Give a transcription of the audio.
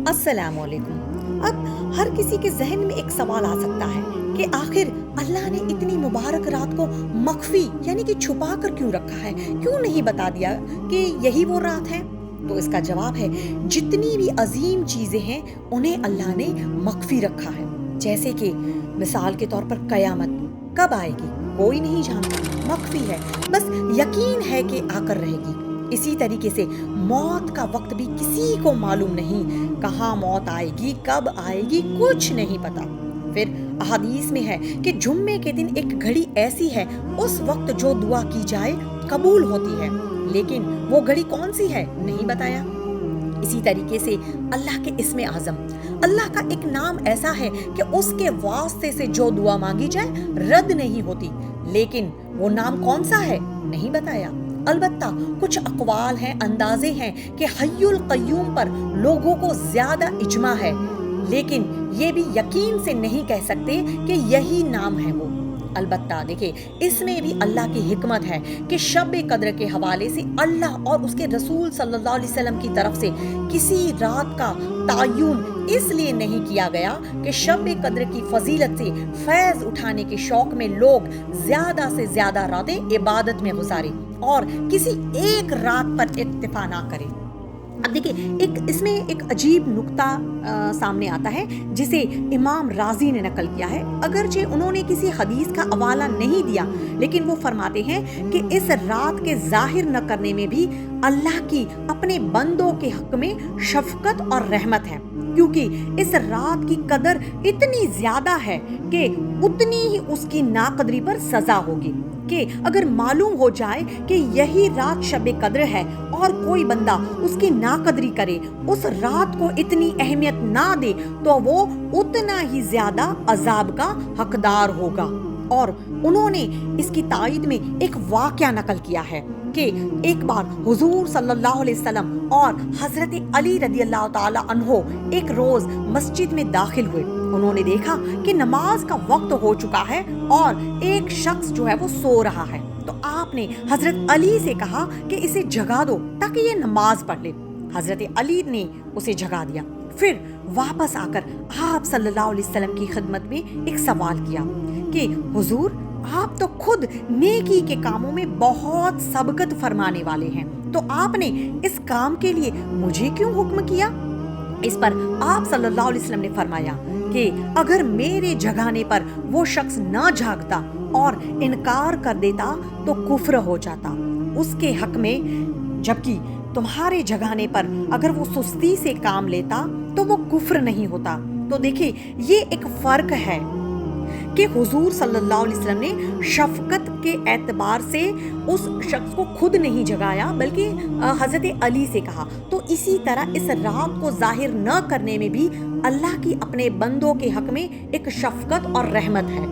السلام علیکم۔ اب ہر کسی کے ذہن میں ایک سوال آ سکتا ہے کہ آخر اللہ نے اتنی مبارک رات کو مخفی یعنی کہ چھپا کر کیوں رکھا ہے، کیوں نہیں بتا دیا کہ یہی وہ رات ہے؟ تو اس کا جواب ہے، جتنی بھی عظیم چیزیں ہیں انہیں اللہ نے مخفی رکھا ہے۔ جیسے کہ مثال کے طور پر قیامت کب آئے گی کوئی نہیں جانتا، مخفی ہے، بس یقین ہے کہ آ کر رہے گی۔ اسی طریقے سے موت کا وقت بھی کسی کو معلوم نہیں، کہاں موت آئے گی، کب آئے گی، کچھ نہیں پتا۔ پھر احادیث میں ہے کہ جمعے کے دن ایک گھڑی ایسی ہے، اس وقت جو دعا کی جائے قبول ہوتی ہے، لیکن وہ گھڑی کون سی ہے نہیں بتایا۔ اسی طریقے سے اللہ کے اسم اعظم، اللہ کا ایک نام ایسا ہے کہ اس کے واسطے سے جو دعا مانگی جائے رد نہیں ہوتی، لیکن وہ نام کون سا ہے نہیں بتایا۔ البتہ کچھ اقوال ہیں، اندازے ہیں کہ حی القیوم پر لوگوں کو زیادہ اجماع ہے، لیکن یہ بھی یقین سے نہیں کہہ سکتے کہ یہی نام ہے وہ۔ البتہ دیکھیں، اس میں بھی اللہ کی حکمت ہے کہ شب قدر کے حوالے سے اللہ اور اس کے رسول صلی اللہ علیہ وسلم کی طرف سے کسی رات کا تعین اس لیے نہیں کیا گیا کہ شب قدر کی فضیلت سے فیض اٹھانے کے شوق میں لوگ زیادہ سے زیادہ راتیں عبادت میں گزاریں اور کسی ایک رات پر اکتفا نہ کریں۔ اب دیکھیں، اس میں ایک عجیب نکتہ سامنے آتا ہے جسے امام رازی نے نقل کیا ہے، اگرچہ انہوں نے کسی حدیث کا حوالہ نہیں دیا، لیکن وہ فرماتے ہیں کہ اس رات کے ظاہر نہ کرنے میں بھی اللہ کی اپنے بندوں کے حق میں شفقت اور رحمت ہے، کیونکہ اس رات کی قدر اتنی زیادہ ہے کہ اتنی ہی اس کی ناقدری پر سزا ہوگی۔ کہ اگر معلوم ہو جائے کہ یہی رات شب قدر ہے اور کوئی بندہ اس کی ناقدری کرے، اس رات کو اتنی اہمیت نہ دے، تو وہ اتنا ہی زیادہ عذاب کا حقدار ہوگا۔ اور انہوں نے اس کی تائید میں ایک واقعہ نقل کیا ہے کہ ایک بار حضور صلی اللہ علیہ وسلم اور حضرت علی رضی اللہ تعالی عنہ ایک روز مسجد میں داخل ہوئے۔ انہوں نے دیکھا کہ نماز کا وقت ہو چکا ہے اور ایک شخص جو ہے وہ سو رہا ہے، تو آپ نے حضرت علی سے کہا کہ اسے جگا دو تاکہ یہ نماز پڑھ لے۔ حضرت علی نے اسے جگا دیا، پھر واپس آ کر آپ صلی اللہ علیہ وسلم کی خدمت میں ایک سوال کیا کہ حضور، آپ تو خود نیکی کے کاموں میں بہت سبقت فرمانے والے ہیں، تو آپ نے اس کام کے لیے مجھے کیوں حکم کیا؟ اس پر آپ صلی اللہ علیہ وسلم نے فرمایا کہ اگر میرے جگانے پر وہ شخص نہ جاگتا اور انکار کر دیتا تو کفر ہو جاتا اس کے حق میں، جبکہ تمہارے جگانے پر اگر وہ سستی سے کام لیتا تو وہ کفر نہیں ہوتا۔ تو دیکھیں، یہ ایک فرق ہے کہ حضور صلی اللہ علیہ وسلم نے شفقت کے اعتبار سے اس شخص کو خود نہیں جگایا بلکہ حضرت علی سے کہا۔ تو اسی طرح اس رات کو ظاہر نہ کرنے میں بھی اللہ کی اپنے بندوں کے حق میں ایک شفقت اور رحمت ہے۔